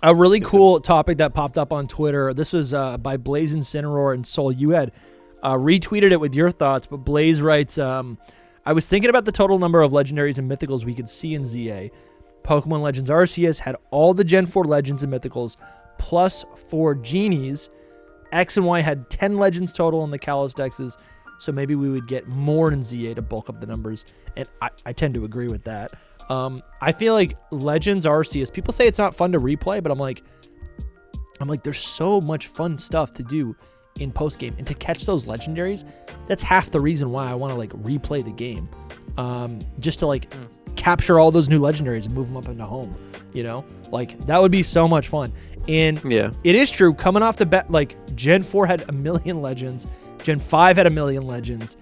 A really cool topic that popped up on Twitter. This was by Blaze Incineroar and Soul. You had retweeted it with your thoughts, but Blaze writes, I was thinking about the total number of legendaries and mythicals we could see in ZA. Pokemon Legends Arceus had all the Gen 4 legends and mythicals, plus 4 genies. X and Y had 10 legends total in the Kalos dexes, so maybe we would get more in ZA to bulk up the numbers, and I tend to agree with that. I feel like Legends Arceus, people say it's not fun to replay, but I'm like, there's so much fun stuff to do in post game, and to catch those legendaries, that's half the reason why I want to like replay the game, just to like capture all those new legendaries and move them up into home. You know, like that would be so much fun. And yeah, it is true. Coming off the bat, like Gen 4 had 1 million legends, Gen 5 had 1 million legends.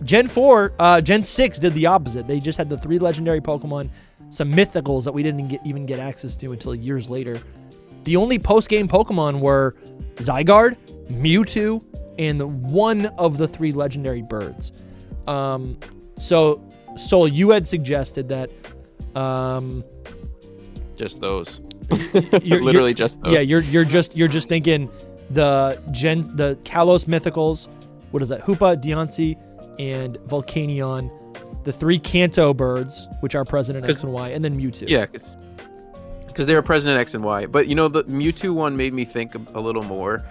Gen 6 did the opposite. They just had the 3 legendary Pokemon, some mythicals that we didn't even get access to until years later. The only post-game Pokemon were Zygarde, Mewtwo, and one of the 3 legendary birds. So Soul, you had suggested that just those. Literally just those. Yeah, you're just thinking the Kalos mythicals. What is that? Hoopa, Deontay, and Volcanion, the 3 Kanto birds, which are present in X and Y, and then Mewtwo. Yeah, because they were present in X and Y. But you know, the Mewtwo one made me think a little more,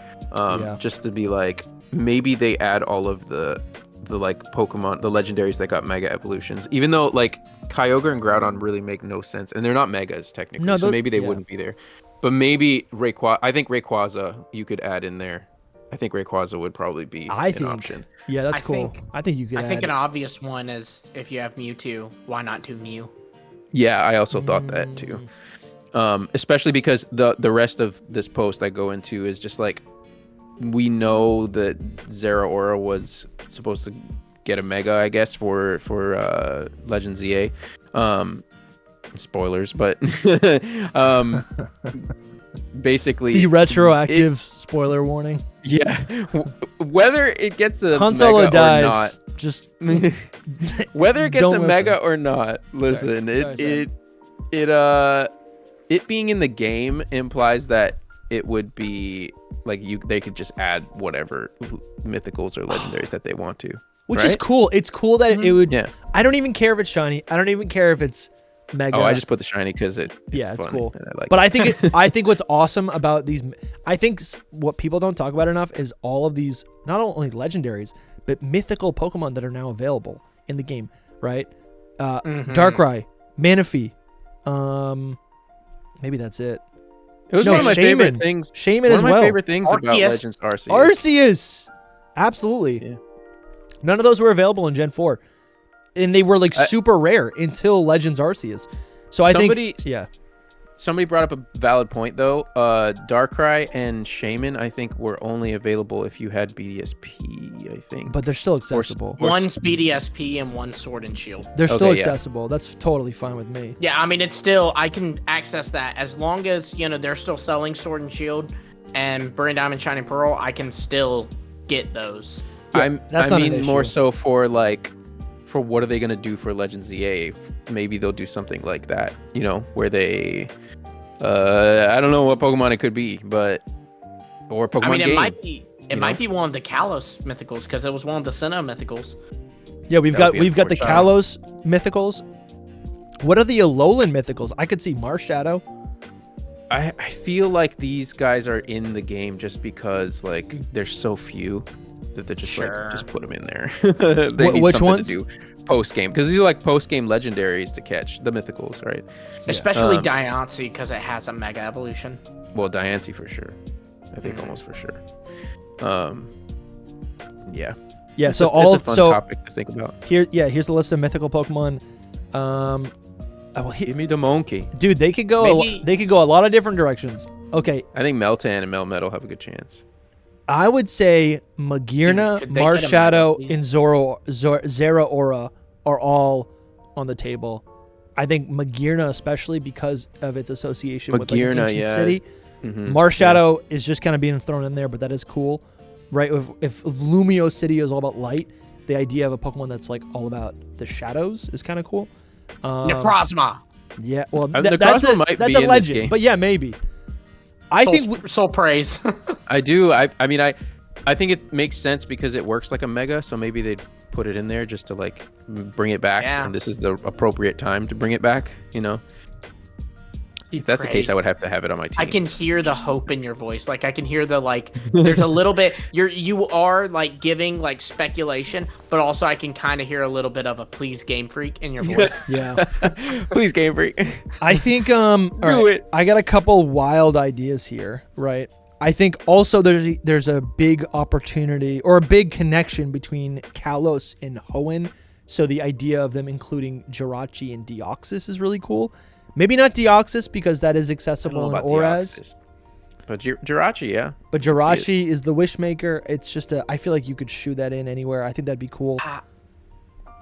just to be like, maybe they add all of the like Pokemon, the legendaries that got Mega evolutions, even though like Kyogre and Groudon really make no sense, and they're not Megas technically, so maybe they wouldn't be there. But maybe I think Rayquaza you could add in there. I think Rayquaza would probably be an option. Yeah, that's cool. I think you could I think an obvious one is if you have Mewtwo, why not do Mew? Yeah, I also thought that too. Especially because the rest of this post I go into is just like, we know that Zeraora was supposed to get a Mega, I guess, for Legends ZA. Spoilers, but basically the retroactive spoiler warning. Yeah, whether it gets a Consola Mega dies, or not, just whether it gets a Mega listen. or not. Listen, Sorry. it being in the game implies that it would be like they could just add whatever mythicals or legendaries that they want to, which is cool. It's cool that it would. Yeah. I don't even care if it's shiny. I don't even care if it's Mega. Oh, I just put the shiny because it's it's funny, cool. and I like but it. I think what's awesome about these, I think what people don't talk about enough is all of these not only legendaries but mythical Pokemon that are now available in the game. Right, Darkrai, Manaphy, maybe that's it. It was one of my favorite things. Shaman as well. One of my favorite things about Legends Arceus. Arceus, absolutely. Yeah. None of those were available in Gen 4. And they were like super rare until Legends Arceus. So Somebody brought up a valid point though. Darkrai and Shaman, I think, were only available if you had BDSP, I think. But they're still accessible. One's BDSP and one Sword and Shield. They're still accessible. Yeah. That's totally fine with me. Yeah, I mean, it's still, I can access that as long as, you know, they're still selling Sword and Shield and Brilliant Diamond, Shining Pearl. I can still get those. Yeah, I mean more so for like, for what are they going to do for Legends ZA? Maybe they'll do something like that, you know, where they I don't know what Pokemon it could be, but or Pokemon I mean, game, it might be one of the Kalos mythicals because it was one of the Sinnoh mythicals. Yeah, we've got the Kalos mythicals. What are the Alolan mythicals? I could see Marshadow. I feel like these guys are in the game just because like there's so few that they're just like just put them in there. They need which something ones? to do post game because these are like post game legendaries to catch the mythicals, right? Especially Diancie because it has a Mega evolution. Well, Diancie for sure. I think almost for sure. Yeah. Yeah. It's so a fun topic to think about. Here's the list of mythical Pokemon. Give me the monkey, dude. They could go a lot of different directions. Okay. I think Meltan and Melmetal have a good chance. I would say Magearna, Marshadow, and Zeraora are all on the table. I think Magearna, especially because of its association with like an ancient city. Marshadow is just kind of being thrown in there, but that is cool, right? If Lumio City is all about light, the idea of a Pokemon that's like all about the shadows is kind of cool. Necrozma. Yeah, well, The that's crossbow might a be in this legend, game. but yeah, maybe. I think soul praise. I do. I mean, I think it makes sense because it works like a mega, so maybe they'd put it in there just to like bring it back, and this is the appropriate time to bring it back. You know, if that's the case, I would have to have it on my team. I can hear the hope in your voice. Like I can hear the like. There's a little bit. You are like giving like speculation, but also I can kind of hear a little bit of a please Game Freak in your voice. yeah. Please, Game Freak. I think it. I got a couple wild ideas here, right? I think also there's a big opportunity or a big connection between Kalos and Hoenn. So the idea of them including Jirachi and Deoxys is really cool. Maybe not Deoxys because that is accessible in Oraz. Deoxys. But Jirachi, yeah. But Jirachi is the Wishmaker. It's just I feel like you could shoe that in anywhere. I think that'd be cool.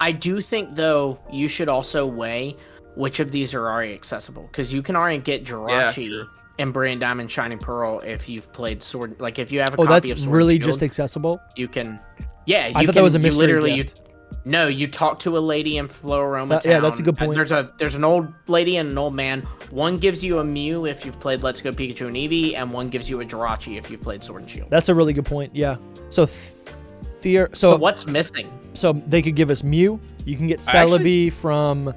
I do think though you should also weigh which of these are already accessible because you can already get Jirachi and Brilliant Diamond Shining Pearl if you've played Sword. Like if you have a copy that's of Sword really and Shield, just accessible. You can. Yeah, I thought that was a mystery gift. No, you talk to a lady in Floroma Town. Yeah, that's a good point. There's an old lady and an old man. One gives you a Mew if you've played Let's Go Pikachu and Eevee, and one gives you a Jirachi if you've played Sword and Shield. That's a really good point. Yeah. So what's missing? So they could give us Mew. You can get Celebi from.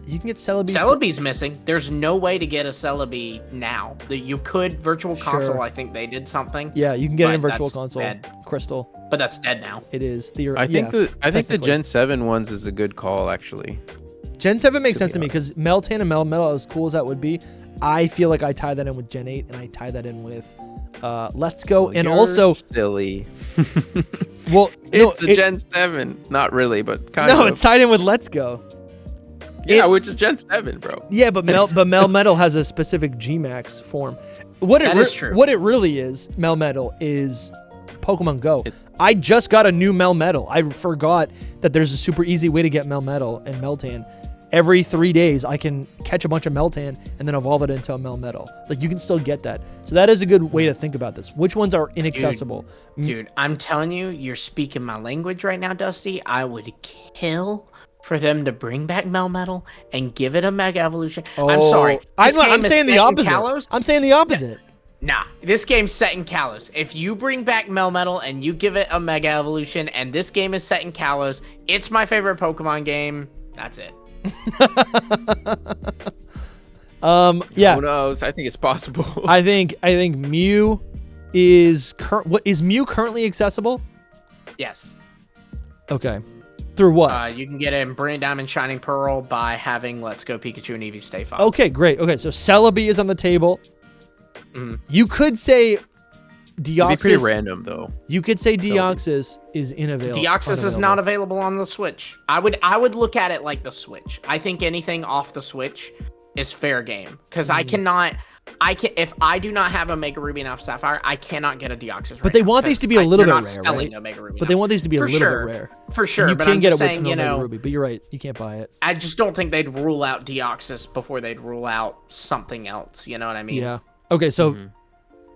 You can get Celebi. Celebi's missing. There's no way to get a Celebi now. You could Virtual Console. I think they did something. Yeah, you can get it in Virtual Console. Dead. Crystal. But that's dead now. It is. I think the Gen 7 ones is a good call, actually. Gen 7 makes sense to me because Meltan and Melmetal, as cool as that would be, I feel like I tie that in with Gen 8 and I tie that in with Let's Go. And also silly. Well, it's a Gen 7. Not really, but kind of. No, it's tied in with Let's Go. Yeah, which is Gen 7, bro. Yeah, but Melmetal has a specific Gmax form. That is true. What it really is, Melmetal, is Pokemon Go. I just got a new Melmetal. I forgot that there's a super easy way to get Melmetal and Meltan. Every 3 days, I can catch a bunch of Meltan and then evolve it into a Melmetal. Like, you can still get that. So that is a good way to think about this. Which ones are inaccessible? Dude, I'm telling you, you're speaking my language right now, Dusty. I would kill for them to bring back Melmetal and give it a Mega Evolution. I'm sorry. I'm saying the opposite. I'm saying the opposite. Nah, this game's set in Kalos. If you bring back Melmetal and you give it a Mega Evolution and this game is set in Kalos, it's my favorite Pokemon game. That's it. Yeah. Who knows? I think it's possible. I think Mew is Mew currently accessible? Yes. Okay. Through what? You can get it in Brilliant Diamond Shining Pearl by having Let's Go Pikachu and Eevee stay file. Okay, great. Okay, so Celebi is on the table. Mm-hmm. You could say Deoxys. It'd be pretty random, though. You could say Deoxys is unavailable. Deoxys is not available on the Switch. I would look at it like the Switch. I think anything off the Switch is fair game because if I do not have a Mega Ruby and Alpha Sapphire, I cannot get a Deoxys. But they want these to be a little bit rare, selling right? a Mega Ruby but they want these to be a little bit rare. For sure. And you but can I'm get it saying, with no Mega Ruby, but you're right. You can't buy it. I just don't think they'd rule out Deoxys before they'd rule out something else. You know what I mean? Yeah. Okay, so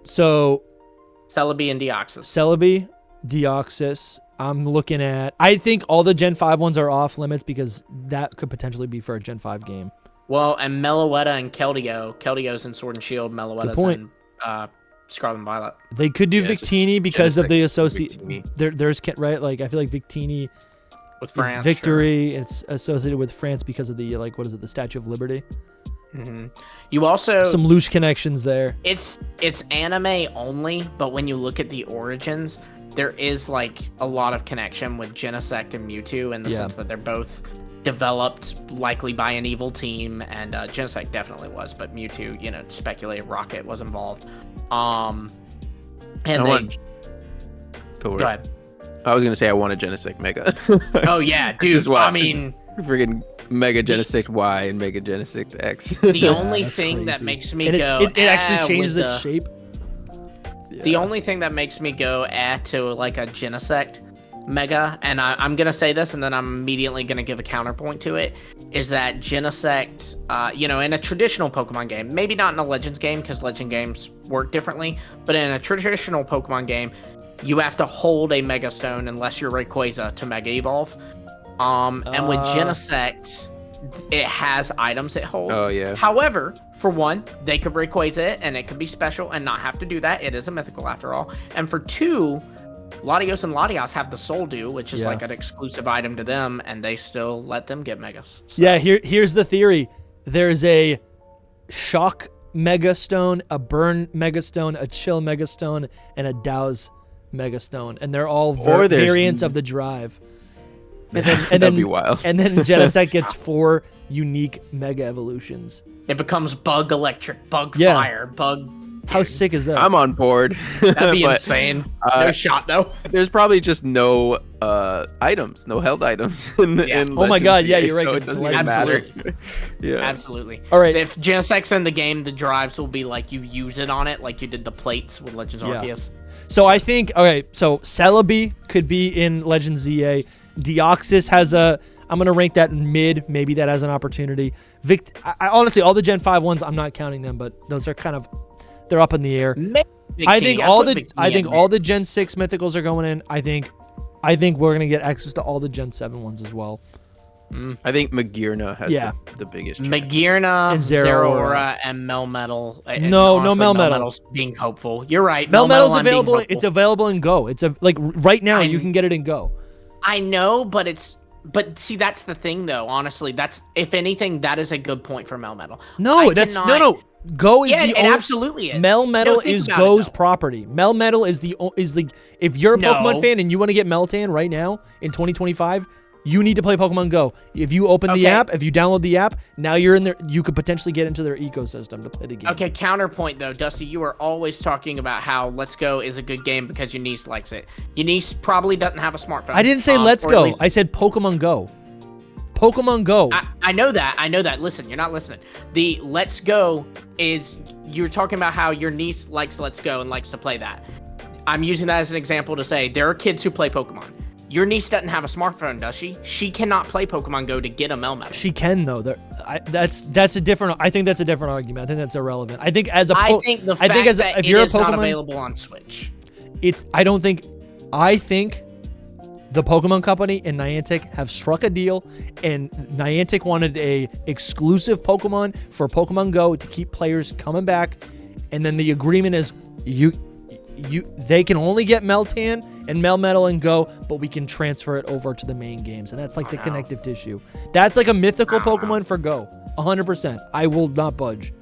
Celebi and Deoxys. Celebi, Deoxys. I'm looking at. I think all the Gen 5 ones are off limits because that could potentially be for a Gen 5 game. Well, and Meloetta and Keldeo. Keldeo's in Sword and Shield. Meloetta's in Scarlet and Violet. They could do Victini because of the associate. There's right. Like I feel like Victini with France, is victory. Sure. It's associated with France because of the the Statue of Liberty. Mm-hmm. You also some loose connections there. It's anime only, but when you look at the origins, there is like a lot of connection with Genesect and Mewtwo in the sense that they're both developed likely by an evil team, and Genesect definitely was, but Mewtwo, speculate Rocket was involved. Go ahead. I was gonna say I want a Genesect Mega. Oh yeah, dude. I mean, friggin' Mega Genesect Y and Mega Genesect X. The only thing that makes me go, it actually changes its shape. Yeah. The only thing that makes me go to like a Genesect Mega, and I'm gonna say this, and then I'm immediately gonna give a counterpoint to it, is that Genesect, in a traditional Pokemon game, maybe not in a Legends game because Legend games work differently, but in a traditional Pokemon game, you have to hold a Mega Stone unless you're Rayquaza to Mega Evolve. And with Genesect, it has items it holds. Oh, yeah. However, for one, they could Rayquaza it, and it could be special and not have to do that. It is a mythical after all. And for two, Latios and Latias have the Soul Dew, which is like an exclusive item to them, and they still let them get Megas. So. Yeah, here's the theory. There's a Shock Megastone, a Burn Megastone, a Chill Megastone, and a Douse Megastone, and they're all variants of the Drive. And then, that'd be wild. And then Genesect gets 4 unique Mega Evolutions. It becomes Bug Electric, Bug Fire, Bug... Dude, how sick is that? I'm on board. That'd be insane. No shot, though. There's probably just no items, no held items in Oh my god, yeah, you're right. So it doesn't even matter. Yeah. Absolutely. All right. If Genesect's in the game, the drives will be like you use it on it, like you did the plates with Legends Arceus. So I think, okay, so Celebi could be in Legends ZA. Deoxys has I'm going to rank that mid. Maybe that has an opportunity. I honestly, all the Gen 5 ones, I'm not counting them, but those are kind of, they're up in the air. I think all the Gen 6 mythicals are going in. I think we're going to get access to all the Gen 7 ones as well. I think Magearna has the biggest chance. Magearna, and Zeraora, and Melmetal. No Melmetal's being hopeful. You're right. Melmetal's available. It's available in Go. It's like right now you can get it in Go. I know, but see, that's the thing though. Honestly, that's, if anything, that is a good point for Melmetal. No, Go is it absolutely is. Melmetal is Go's property. Melmetal is the if you're a Pokemon fan and you want to get Meltan right now in 2025, you need to play Pokemon Go. If you open the app, if you download the app, now you're in there. You could potentially get into their ecosystem to play the game. Okay, counterpoint though, Dusty, you are always talking about how Let's Go is a good game because your niece likes it. Your niece probably doesn't have a smartphone. I didn't say Let's Go. I said Pokemon Go. Pokemon Go. I know that. Listen, you're not listening. The Let's Go is, you're talking about how your niece likes Let's Go and likes to play that. I'm using that as an example to say there are kids who play Pokemon. Your niece doesn't have a smartphone, does she? She cannot play Pokemon Go to get a Melmetal. She can though. That's a different. I think that's a different argument. I think that's irrelevant. I think as a. I think the fact that if you're a Pokemon, not available on Switch. I think the Pokemon Company and Niantic have struck a deal, and Niantic wanted a exclusive Pokemon for Pokemon Go to keep players coming back, and then the agreement is they can only get Meltan and Melmetal and Go, but we can transfer it over to the main games, and that's like the connective tissue. That's like a mythical Pokemon for Go, 100%. I will not budge.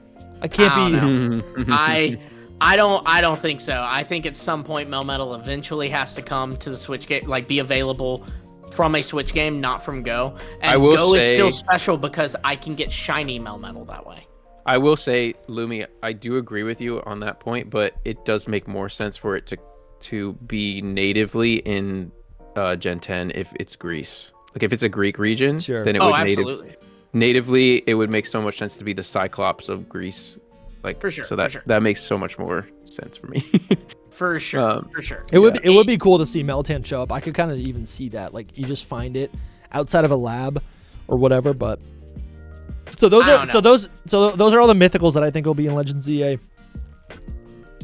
I can't be. I don't think so. I think at some point Melmetal eventually has to come to the Switch game, like be available from a Switch game, not from Go. And Go is still special because I can get shiny Melmetal that way. I will say, Lumi, I do agree with you on that point, but it does make more sense for it to be natively in Gen 10 if it's Greece. Like if it's a Greek region, then it would natively it would make so much sense to be the Cyclops of Greece. Like for sure. So that makes so much more sense for me. For sure. It would be cool to see Meltan show up. I could kind of even see that. Like you just find it outside of a lab or whatever, but So those are all the mythicals that I think will be in Legends ZA.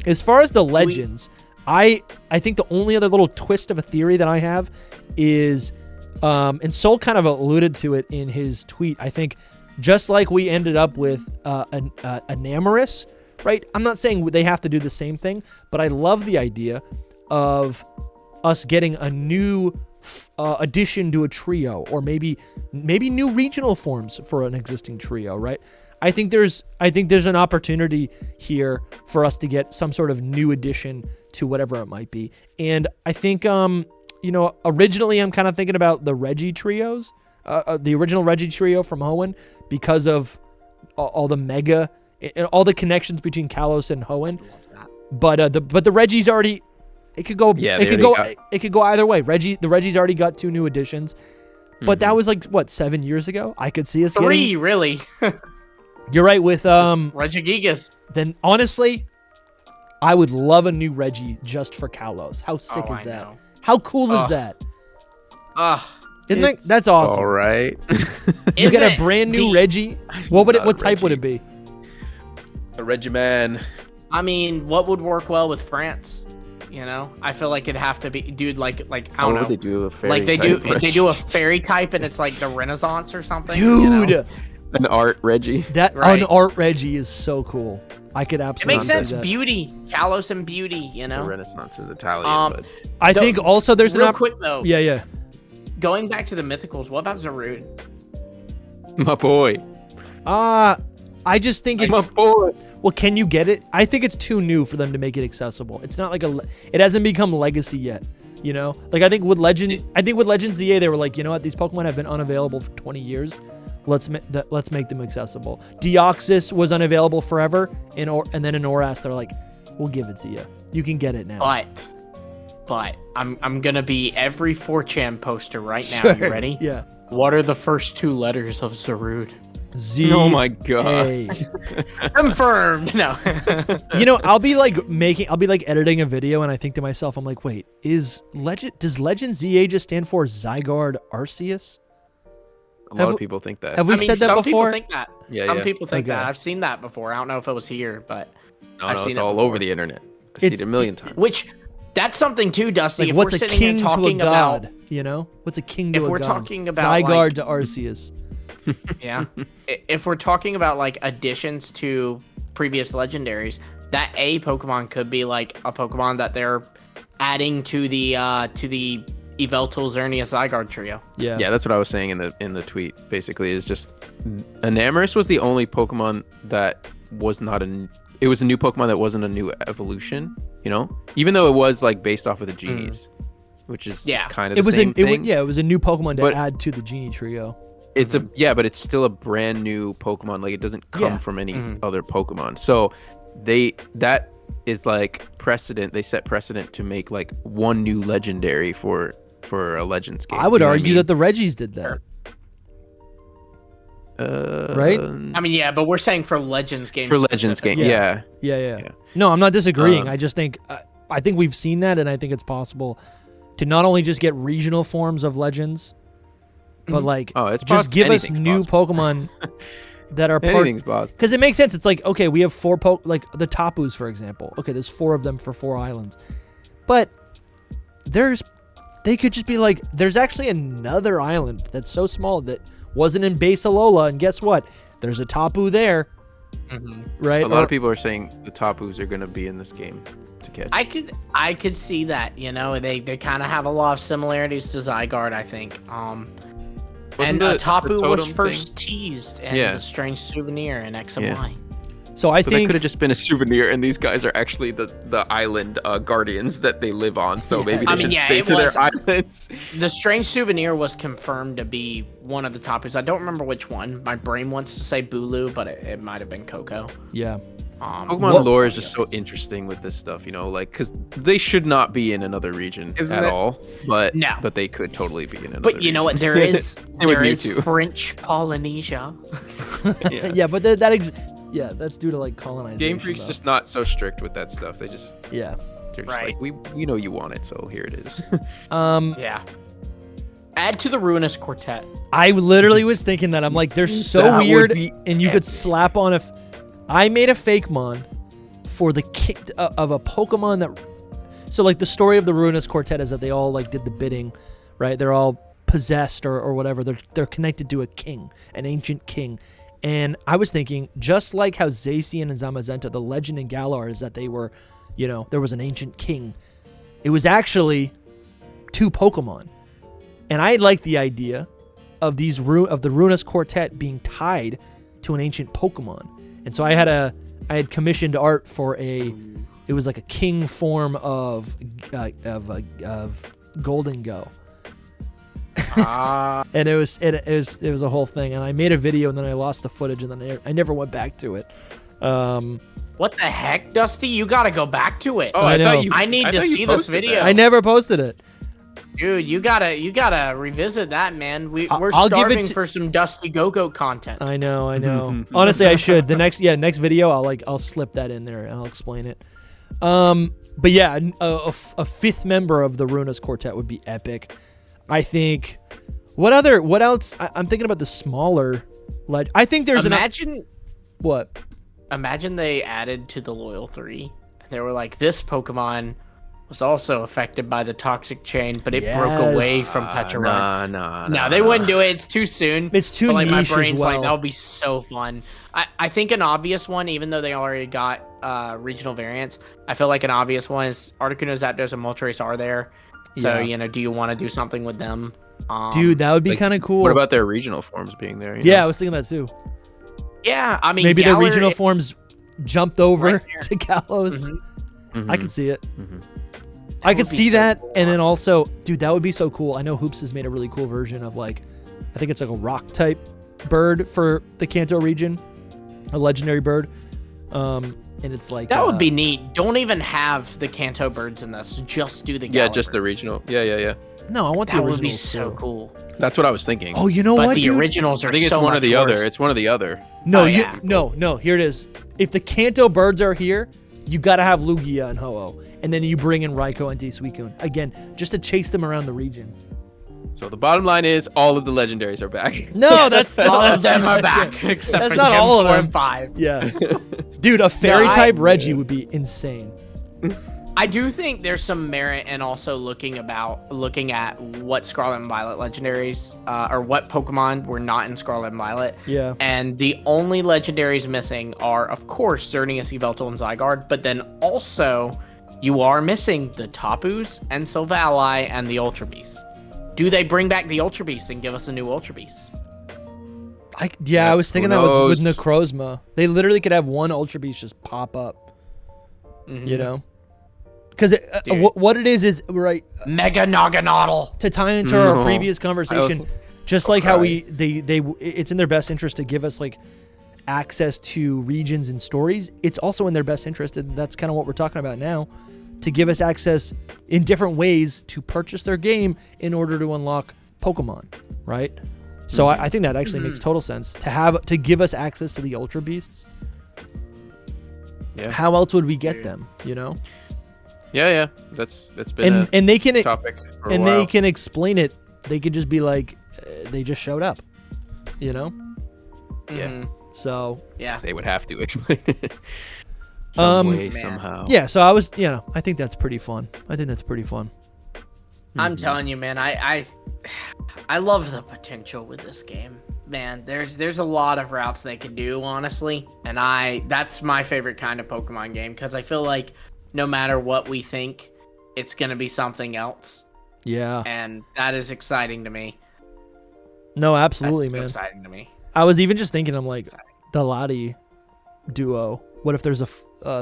As far as the legends, I think the only other little twist of a theory that I have is, and Soul kind of alluded to it in his tweet. I think just like we ended up with an Enamorus, right? I'm not saying they have to do the same thing, but I love the idea of us getting a new addition to a trio, or maybe new regional forms for an existing trio, right? I think there's an opportunity here for us to get some sort of new addition to whatever it might be. And I think originally I'm kind of thinking about the Reggie trios, the original Reggie trio from Hoenn, because of all the mega and all the connections between Kalos and Hoenn. But the Reggie's already. It could go. Yeah, it could go either way. The Reggie's already got 2 new additions, but that was like what, 7 years ago. I could see us 3 really. You're right with Regigigas. Then honestly, I would love a new Reggie just for Kalos. How sick is that? Know. How cool is that? That's awesome. All right. You get a brand new Reggie. What type would it be? A Regiman. I mean, what would work well with France? You know, I feel like it'd have to be, dude. Like I don't How know. would they do a fairy Like they type, do a fairy type, and it's like the Renaissance or something. Dude, you know? an art Reggie. that Right. an art Reggie is so cool. I could It absolutely makes see sense. that. Beauty, Kalos and beauty. You The know. Renaissance is Italian, but I think also there's real an quick though. Yeah. Going back to the mythicals, what about Zarude? my boy, I just think my it's boy. well. Can you get it? I think it's too new for them to make it accessible. It's not like it hasn't become legacy yet. You know, like I think with Legends ZA, they were like, you know what, these Pokemon have been unavailable for 20 years. Let's make them accessible. Deoxys was unavailable forever, and then in Oras, they're like, we'll give it to you. You can get it now. But I'm gonna be every 4chan poster right now. Sure. You ready? Yeah. What are the first 2 letters of Zarude? Z. Oh my god. Confirmed. No. You know, I'll be like editing a video, and I think to myself, I'm like, wait, does Legend ZA just stand for Zygarde Arceus? A lot of people think that. Have we said that some before? people think that. Yeah, some yeah. people think Okay. that. I've seen that before. I don't know if it was here, but I've no, seen it's it all before. over the internet. I've seen it a million times. Which that's something too, Dusty. Like, if what's we're a sitting king here to a talking god? about, You know, what's a king to if a we're god? talking about, Zygarde like- to Arceus. yeah, if we're talking about like additions to previous legendaries, that a Pokemon could be like a Pokemon that they're adding to the Yveltal Xerneas Zygarde trio. Yeah. Yeah, that's what I was saying in the tweet. Basically, is just Enamorus was the only Pokemon that was not it was a new Pokemon that wasn't a new evolution. You know, even though it was like based off of the genies, which is it's kind of the same thing. It was a new Pokemon to But- add to the Genie trio. It's but it's still a brand new Pokemon. Like it doesn't come from any other Pokemon. So that is like precedent. They set precedent to make like one new legendary for a Legends game. I would You know what argue that the Reggies did that. Right? I mean, yeah, but we're saying for Legends games. for Legends game. Yeah. Yeah. Yeah. No, I'm not disagreeing. Um, I just think I think we've seen that, and I think it's possible to not only just get regional forms of Legends, but like it's just give us anything's new Pokemon that are part. Anything's possible. Because it makes sense. It's like, okay, we have 4 like the Tapus, for example. Okay, there's 4 of them for 4 islands, but they could just be like, there's actually another island that's so small that wasn't in Base Alola, and guess what? There's a Tapu there, right? A lot of people are saying the Tapus are going to be in this game to catch. I could see that. You know, they kind of have a lot of similarities to Zygarde, I think. Wasn't And the Tapu was totem first teased in the Strange Souvenir in X and Yeah. Y. So I So that think could have just been a souvenir, and these guys are actually the island guardians that they live on. So maybe they I mean, should yeah, stay it to was- their islands. The Strange Souvenir was confirmed to be one of the Tapus. I don't remember which one. My brain wants to say Bulu, but it might have been Coco. yeah. Pokemon lore is just so interesting with this stuff, you know, like because they should not be in another region Isn't at it? all, but No. but they could totally be in another. But you know what? There is Same with there is Mewtwo. French Polynesia. Yeah. Yeah, but that's due to like colonization. Game Freak's though. just not so strict with that stuff. They're just Right. like we know you want it, so here it is. Yeah. Add to the Ruinous Quartet. I literally was thinking that. I'm like, they're so That would weird, be and you could slap on I made a fake mon for the king of a Pokemon that. So like the story of the Ruinous Quartet is that they all like did the bidding, right? They're all possessed or whatever. They're connected to a king, an ancient king. And I was thinking, just like how Zacian and Zamazenta, the legend in Galar is that they were, you know, there was an ancient king. It was actually 2 Pokemon. And I like the idea of the Ruinous Quartet being tied to an ancient Pokemon. And so I had commissioned art for it was like a king form of Golden Go. And it was a whole thing, and I made a video and then I lost the footage and then I never went back to it. What the heck, Dusty? You gotta go back to it. I know. I need to see this video. I never posted it. Dude, you gotta revisit that, man. We're I'll give starving it to- for some Dusty-Gogoat content. I know. Honestly, I should. The next video, I'll slip that in there and I'll explain it. But yeah, a 5th member of the Ruinous Quartet would be epic. I think. What else? I'm thinking about the smaller. I think there's Imagine they added to the Loyal 3. They were like, this Pokemon was also affected by the toxic chain, but it broke away from Petra. Nah. They wouldn't do it. It's too soon. It's too but, like, niche my brain's as well. like, that would be so fun. I think an obvious one, even though they already got regional variants, I feel like an obvious one is Articuno, Zapdos, and Moltres are there. So, do you want to do something with them? Dude, that would be kind of cool. What about their regional forms being there? Yeah, I was thinking that too. Yeah, I mean, maybe Galar, the regional forms jumped over right to Galos. Mm-hmm. I could see it. Mm-hmm. I could see that, cool. and then also, dude, that would be so cool. I know Hoops has made a really cool version of like, I think it's like a rock type bird for the Kanto region, a legendary bird, and it's like that would be neat. Don't even have the Kanto birds in this. Just do the Galar just the birds. regional. Yeah. No, I want that the would originals be so too. cool. That's what I was thinking. Oh, you know But what, the dude? originals are I think it's so one or much the other. worse. It's one or the other. No, Oh, yeah. no. Here it is. If the Kanto birds are here, you gotta have Lugia and Ho-Oh, and then you bring in Raikou and Suicune again, just to chase them around the region. So the bottom line is all of the legendaries are back. No, that's all not. of them are that's- back except that's for not Gen all of 4 them. and 5. Yeah, dude, a fairy I- type Reggie would be insane. I do think there's some merit in also looking at what Scarlet and Violet legendaries or what Pokemon were not in Scarlet and Violet. Yeah. And the only legendaries missing are, of course, Xerneas, Yveltal, and Zygarde, but then also you are missing the Tapus and Silvally and the Ultra Beasts. Do they bring back the Ultra Beasts and give us a new Ultra Beast? I was thinking that with Necrozma. They literally could have one Ultra Beast just pop up. Mm-hmm. You know? Because what it is right Mega Naganadel. to tie into our previous conversation, just like how it's in their best interest to give us like access to regions and stories. It's also in their best interest, and that's kind of what we're talking about now, to give us access in different ways to purchase their game in order to unlock Pokemon, right? So I think that actually makes total sense to give us access to the Ultra Beasts. Yeah. How else would we get them? You know? Yeah. That's been And they can topic for a and while. they can explain it. They could just be like, they just showed up. You know? Yeah. So Yeah. They would have to explain it. Some way, somehow. yeah. So I think that's pretty fun. I'm telling you, man, I love the potential with this game. Man, there's a lot of routes they can do, honestly. And that's my favorite kind of Pokemon game, because I feel like no matter what we think, it's gonna be something else. Yeah. And that is exciting to me. No, absolutely, That's so man. exciting to me. I was even just thinking, I'm like, the Lottie duo. What if there's a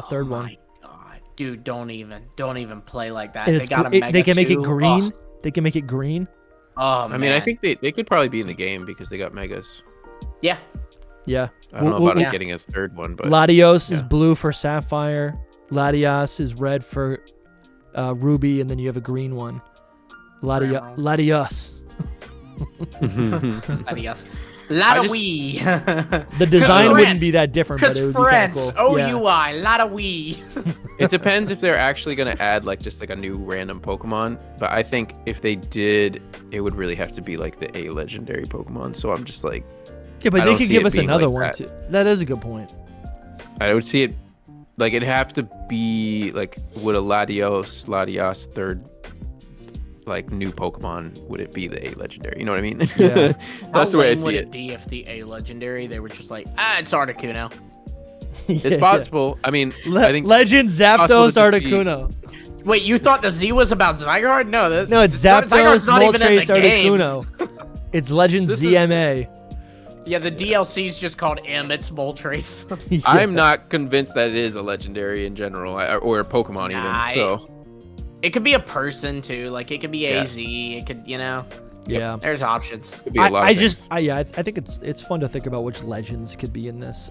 third one? Oh my god, dude, don't even play like that. And They got a Mega they can make it 2. green. Oh, They can make it green. oh I mean, I think they could probably be in the game because they got Megas. yeah. Yeah. I don't know about yeah. getting a third one, but Latios is yeah. blue for Sapphire. Latias is red for Ruby, and then you have a green one. Grandma. Latios. Adios. Lotta wee. The design wouldn't be that different, but Because it would be kind of France, cool. Yeah. OUI, Lotta wee. it depends if they're actually going to add like just like a new random Pokemon. But I think if they did, it would really have to be like the A legendary Pokemon. So I'm just like, Yeah, but I they don't could see give it us being another like one that. too. That is a good point. I would see it like it'd have to be like, would a Latios third like new Pokemon, would it be the A legendary? You know what I mean? Yeah. That's the way I How lame see would it. it be if the A legendary, they were just like, it's Articuno. It's possible. I mean, I think Legend possible Zapdos to just be- Articuno. Wait, you thought the Z was about Zygarde? No, No, it's Zapdos Zygarde's not even in Moltres the game. Articuno. It's Legend This is- ZMA. Yeah, the DLC's just called M. It's Moltres. Yeah. I'm not convinced that it is a legendary in general, or a Pokemon Nah, even. So It could be a person too. Like it could be Yeah. AZ. It could, Yeah. there's options. it could be a lot of things. I think it's fun to think about which legends could be in this.